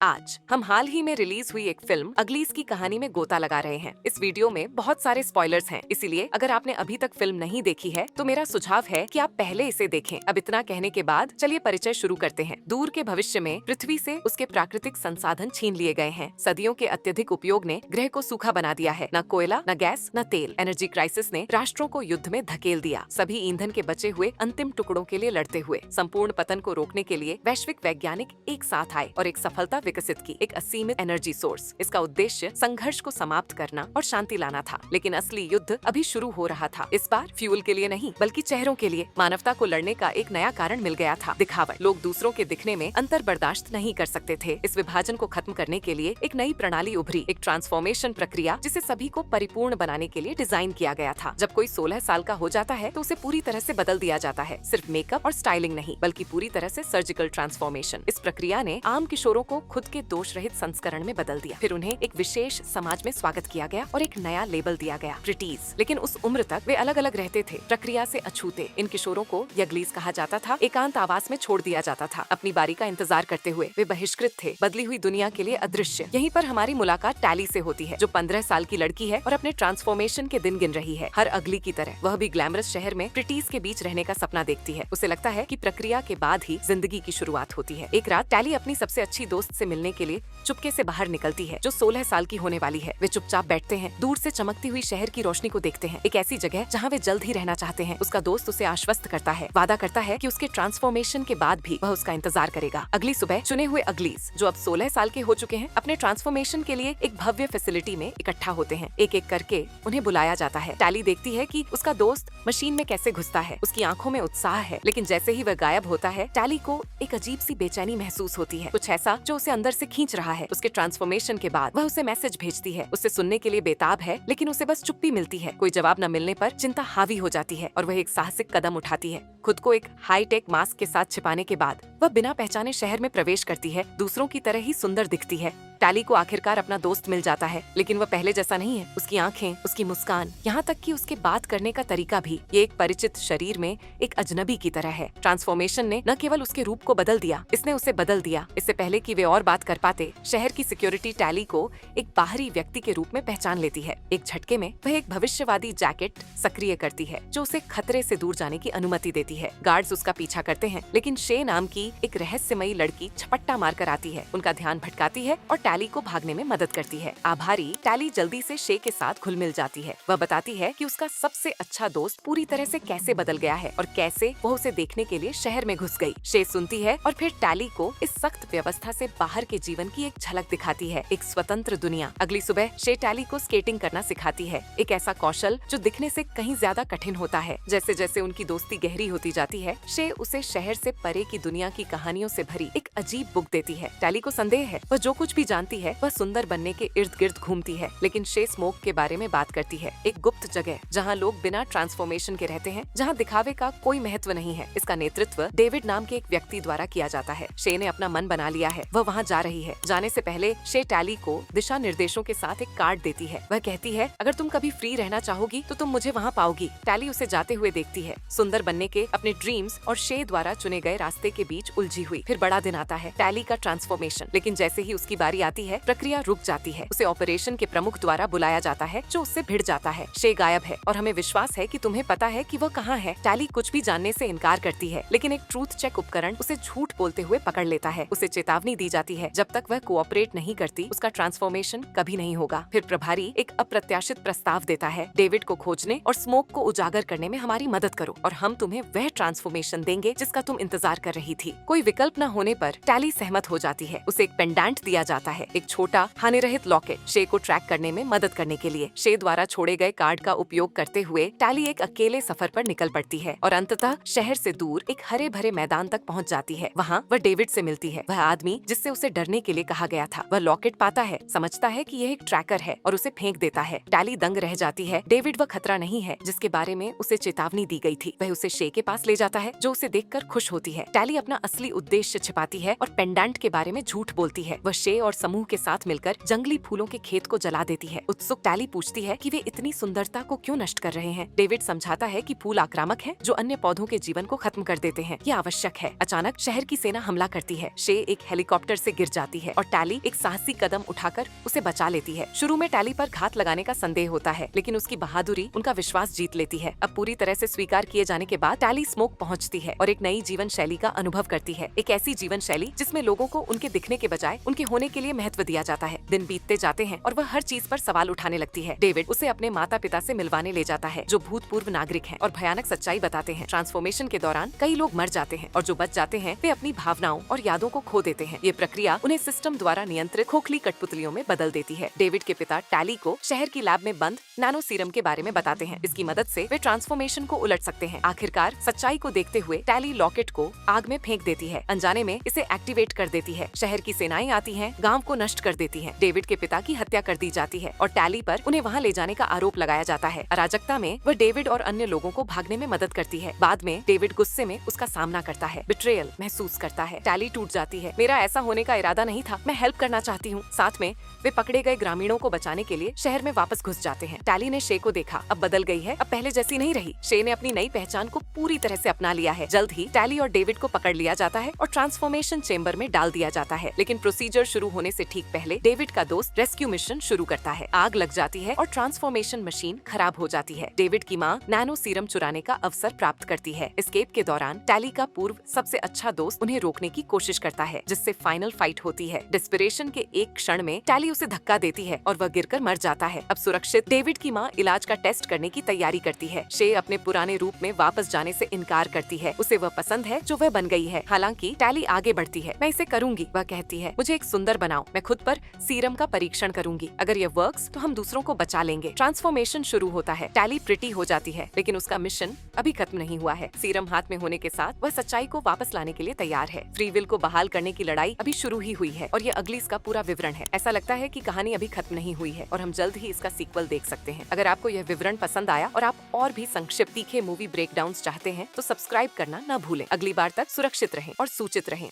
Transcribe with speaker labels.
Speaker 1: आज हम हाल ही में रिलीज हुई एक फिल्म अगलीस की कहानी में गोता लगा रहे हैं। इस वीडियो में बहुत सारे स्पॉयलर्स हैं, इसीलिए अगर आपने अभी तक फिल्म नहीं देखी है तो मेरा सुझाव है कि आप पहले इसे देखें। अब इतना कहने के बाद चलिए परिचय शुरू करते हैं। दूर के भविष्य में पृथ्वी से उसके प्राकृतिक संसाधन छीन लिए गए हैं। सदियों के अत्यधिक उपयोग ने ग्रह को सूखा बना दिया है। न कोयला, न गैस, न तेल। एनर्जी क्राइसिस ने राष्ट्रों को युद्ध में धकेल दिया। सभी ईंधन के बचे हुए अंतिम टुकड़ों के लिए लड़ते हुए संपूर्ण पतन को रोकने के लिए वैश्विक वैज्ञानिक एक साथ आए और एक सफलता विकसित की, एक असीमित एनर्जी सोर्स। इसका उद्देश्य संघर्ष को समाप्त करना और शांति लाना था, लेकिन असली युद्ध अभी शुरू हो रहा था। इस बार फ्यूल के लिए नहीं बल्कि चेहरों के लिए। मानवता को लड़ने का एक नया कारण मिल गया था, दिखावट। लोग दूसरों के दिखने में अंतर बर्दाश्त नहीं कर सकते थे। इस विभाजन को खत्म करने के लिए एक नई प्रणाली उभरी, एक ट्रांसफॉर्मेशन प्रक्रिया जिसे सभी को परिपूर्ण बनाने के लिए डिजाइन किया गया था। जब कोई 16 साल का हो जाता है तो उसे पूरी तरह से बदल दिया जाता है। सिर्फ मेकअप और स्टाइलिंग नहीं बल्कि पूरी तरह से सर्जिकल ट्रांसफॉर्मेशन। इस प्रक्रिया ने आम किशोरों को खुद के दोष रहित संस्करण में बदल दिया। फिर उन्हें एक विशेष समाज में स्वागत किया गया और एक नया लेबल दिया गया, प्रिटीज। लेकिन उस उम्र तक वे अलग अलग रहते थे, प्रक्रिया से अछूते। इन किशोरों को यगलीस कहा जाता था। एकांत आवास में छोड़ दिया जाता था, अपनी बारी का इंतजार करते हुए। वे बहिष्कृत थे, बदली हुई दुनिया के लिए अदृश्य। यहीं पर हमारी मुलाकात टैली से होती है, जो 15 साल की लड़की है और अपने ट्रांसफॉर्मेशन के दिन गिन रही है। हर अगली की तरह वह भी ग्लैमरस शहर में प्रिटीज के बीच रहने का सपना देखती है। उसे लगता है कि प्रक्रिया के बाद ही जिंदगी की शुरुआत होती है। एक रात टैली अपनी सबसे अच्छी दोस्त से मिलने के लिए चुपके से बाहर निकलती है, जो 16 साल की होने वाली है। वे चुपचाप बैठते हैं, दूर से चमकती हुई शहर की रोशनी को देखते हैं, एक ऐसी जगह जहाँ वे जल्द ही रहना चाहते हैं। उसका दोस्त उसे आश्वस्त करता है, वादा करता है कि उसके ट्रांसफॉर्मेशन के बाद भी वह उसका इंतजार करेगा। अगली सुबह चुने हुए अगलीस, जो अब 16 साल के हो चुके हैं, अपने ट्रांसफॉर्मेशन के लिए एक भव्य फैसिलिटी में इकट्ठा होते हैं। एक एक करके उन्हें बुलाया जाता है। टैली देखती है कि उसका दोस्त मशीन में कैसे घुसता है। उसकी आंखों में उत्साह है, लेकिन जैसे ही वह गायब होता है, टैली को एक अजीब सी बेचैनी महसूस होती है, कुछ ऐसा जो उसे अंदर से खींच रहा है। उसके ट्रांसफॉर्मेशन के बाद वह उसे मैसेज भेजती है, उससे सुनने के लिए बेताब है, लेकिन उसे बस चुप्पी मिलती है। कोई जवाब न मिलने पर चिंता हावी हो जाती है और वह एक साहसिक कदम उठाती है। खुद को एक हाईटेक मास्क के साथ छिपाने के बाद वह बिना पहचाने शहर में प्रवेश करती है। दूसरों की तरह ही सुंदर दिखती है। टैली को आखिरकार अपना दोस्त मिल जाता है, लेकिन वह पहले जैसा नहीं है। उसकी आंखें, उसकी मुस्कान, यहाँ तक कि उसके बात करने का तरीका भी ये एक परिचित शरीर में एक अजनबी की तरह है। ट्रांसफॉर्मेशन ने न केवल उसके रूप को बदल दिया, इसने उसे बदल दिया। इससे पहले कि वे और बात कर पाते, शहर की सिक्योरिटी टैली को एक बाहरी व्यक्ति के रूप में पहचान लेती है। एक झटके में वह एक भविष्यवादी जैकेट सक्रिय करती है, जो उसे खतरे से दूर जाने की अनुमति देती है। गार्ड्स उसका पीछा करते हैं, लेकिन शे नाम की एक रहस्यमयी लड़की झपट्टा मारकर आती है, उनका ध्यान भटकाती है और टैली को भागने में मदद करती है। आभारी टैली जल्दी से शे के साथ घुल मिल जाती है। वह बताती है कि उसका सबसे अच्छा दोस्त पूरी तरह से कैसे बदल गया है और कैसे वह उसे देखने के लिए शहर में घुस गई। शे सुनती है और फिर टैली को इस सख्त व्यवस्था से बाहर के जीवन की एक झलक दिखाती है, एक स्वतंत्र दुनिया। अगली सुबह शे टैली को स्केटिंग करना सिखाती है, एक ऐसा कौशल जो दिखने से कहीं ज्यादा कठिन होता है। जैसे जैसे उनकी दोस्ती गहरी होती जाती है, शे उसे शहर से परे की दुनिया की कहानियों से भरी एक अजीब बुक देती है। टैली को संदेह है, वह जो कुछ भी जानती है वह सुंदर बनने के इर्द गिर्द घूमती है, लेकिन शे स्मोक के बारे में बात करती है, एक गुप्त जगह जहाँ लोग बिना ट्रांसफॉर्मेशन के रहते हैं, जहाँ दिखावे का कोई महत्व नहीं है। इसका नेतृत्व डेविड नाम के एक व्यक्ति द्वारा किया जाता है। शे ने अपना मन बना लिया है, वह वहाँ जा रही है। जाने से पहले शे टैली को दिशा निर्देशों के साथ एक कार्ड देती है। वह कहती है, अगर तुम कभी फ्री रहना चाहोगी तो तुम मुझे वहाँ पाओगी। टैली उसे जाते हुए देखती है, सुंदर बनने के अपने ड्रीम्स और शे द्वारा चुने गए रास्ते के बीच उलझी हुई। फिर बड़ा दिन आता है, टैली का ट्रांसफॉर्मेशन। लेकिन जैसे ही उसकी बारी आती है, प्रक्रिया रुक जाती है। उसे ऑपरेशन के प्रमुख द्वारा बुलाया जाता है, जो उससे भिड़ जाता है। शे गायब है और हमें विश्वास है कि तुम्हें पता है कि वह कहाँ है। टैली कुछ भी जानने से इनकार करती है, लेकिन एक ट्रूथ चेक उपकरण उसे झूठ बोलते हुए पकड़ लेता है। उसे चेतावनी दी जाती है, जब तक वह कोऑपरेट नहीं करती उसका ट्रांसफॉर्मेशन कभी नहीं होगा। फिर प्रभारी एक अप्रत्याशित प्रस्ताव देता है, डेविड को खोजने और स्मोक को उजागर करने में हमारी मदद करो और हम तुम्हें वह ट्रांसफॉर्मेशन देंगे जिसका तुम इंतजार कर रही थी। कोई विकल्प न होने पर टैली सहमत हो जाती है। उसे एक पेंडेंट दिया जाता है, एक छोटा हानिरहित लॉकेट, शे को ट्रैक करने में मदद करने के लिए। शे द्वारा छोड़े गए कार्ड का उपयोग करते हुए टैली एक अकेले सफर पर निकल पड़ती है और अंततः शहर से दूर एक हरे भरे मैदान तक पहुंच जाती है। वहाँ वह डेविड से मिलती है, वह आदमी जिससे उसे डरने के लिए कहा गया था। वह लॉकेट पाता है, समझता है कि यह एक ट्रैकर है और उसे फेंक देता है। टैली दंग रह जाती है। डेविड वह खतरा नहीं है जिसके बारे में उसे चेतावनी दी गई थी। वह उसे शे के पास ले जाता है, जो उसे देखकर खुश होती है। टैली अपना असली उद्देश्य छिपाती है और पेंडेंट के बारे में झूठ बोलती है। वह शे और समूह के साथ मिलकर जंगली फूलों के खेत को जला देती है। उत्सुक टैली पूछती है कि वे इतनी सुंदरता को क्यों नष्ट कर रहे हैं। डेविड समझाता है कि फूल आक्रामक हैं, जो अन्य पौधों के जीवन को खत्म कर देते हैं। ये आवश्यक है। अचानक शहर की सेना हमला करती है। शे एक हेलीकॉप्टर से गिर जाती है और टैली एक साहसी कदम उठाकर उसे बचा लेती है। शुरू में टैली पर घात लगाने का संदेह होता है, लेकिन उसकी बहादुरी उनका विश्वास जीत लेती है। अब पूरी तरह से स्वीकार किए जाने के बाद टैली स्मोक पहुंचती है और एक नई जीवन शैली का अनुभव करती है। एक ऐसी जीवन शैली जिसमें लोगों को उनके दिखने के बजाय उनके होने के लिए महत्व दिया जाता है। दिन बीतते जाते हैं और वह हर चीज पर सवाल उठाने लगती है। डेविड उसे अपने माता पिता से मिलवाने ले जाता है, जो भूतपूर्व नागरिक हैं और भयानक सच्चाई बताते हैं। ट्रांसफॉर्मेशन के दौरान कई लोग मर जाते हैं और जो बच जाते हैं वे अपनी भावनाओं और यादों को खो देते हैं। ये प्रक्रिया उन्हें सिस्टम द्वारा नियंत्रित खोखली कठपुतलियों में बदल देती है। डेविड के पिता टैली को शहर की लैब में बंद नैनो सीरम के बारे में बताते हैं। इसकी मदद से वे ट्रांसफॉर्मेशन को उलट सकते हैं। आखिरकार सच्चाई को देखते हुए टैली लॉकेट को आग में फेंक देती है। अनजाने में इसे एक्टिवेट कर देती है। शहर की सेनाएं आती हैं, गांव को नष्ट कर देती हैं। डेविड के पिता की हत्या कर दी जाती है और टैली पर उन्हें वहां ले जाने का आरोप लगाया जाता है। अराजकता में वह डेविड और अन्य लोगों को भागने में मदद करती है। बाद में डेविड गुस्से में उसका सामना करता है, बिट्रेयल महसूस करता है। टैली टूट जाती है। मेरा ऐसा होने का इरादा नहीं था, मैं हेल्प करना चाहती हूँ। साथ में वे पकड़े गए ग्रामीणों को बचाने के लिए शहर में वापस घुस जाते हैं। टैली ने शे को देखा, अब बदल गई है, अब पहले जैसी नहीं रही। शे ने अपनी नई पहचान को पूरी तरह से अपना लिया है। जल्द ही टैली और डेविड को पकड़ लिया जाता है और ट्रांसफॉर्मेशन चेंबर में डाल दिया जाता है। लेकिन प्रोसीजर शुरू होने से ठीक पहले डेविड का दोस्त रेस्क्यू मिशन शुरू करता है। आग लग जाती है और ट्रांसफॉर्मेशन मशीन खराब हो जाती है। डेविड की माँ नैनो सीरम चुराने का अवसर प्राप्त करती है। एस्केप के दौरान टैली का पूर्व सबसे अच्छा दोस्त उन्हें रोकने की कोशिश करता है, जिससे फाइनल फाइट होती है। डिस्परेशन के एक क्षण में टैली उसे धक्का देती है और वह गिरकर मर जाता है। अब सुरक्षित डेविड की माँ इलाज का टेस्ट करने की तैयारी करती है। शे अपने पुराने रूप में वापस जाने से इनकार करती है। उसे वह पसंद है जो वह बन गई है। हालांकि टैली आगे बढ़ती है। मैं इसे करूंगी, वह कहती है। मुझे एक सुंदर बनाओ, मैं खुद पर सीरम का परीक्षण करूंगी। अगर यह वर्क्स तो हम दूसरों को बचा लेंगे। ट्रांसफॉर्मेशन शुरू होता है। टैली प्रिटी हो जाती है, लेकिन उसका मिशन अभी खत्म नहीं हुआ है। सीरम हाथ में होने के साथ वह सच्चाई को वापस लाने के लिए तैयार है। फ्री विल को बहाल करने की लड़ाई अभी शुरू ही हुई है और ये अगली इसका पूरा विवरण है। ऐसा लगता है कि कहानी अभी खत्म नहीं हुई है और हम जल्द ही इसका सीक्वल देख सकते हैं। अगर आपको यह विवरण पसंद आया और आप और भी संक्षिप्त तीखे मूवी ब्रेकडाउन्स चाहते हैं तो सब्सक्राइब करना न भूलें। अगली बार तक सुरक्षित रहें और सूचित रहें।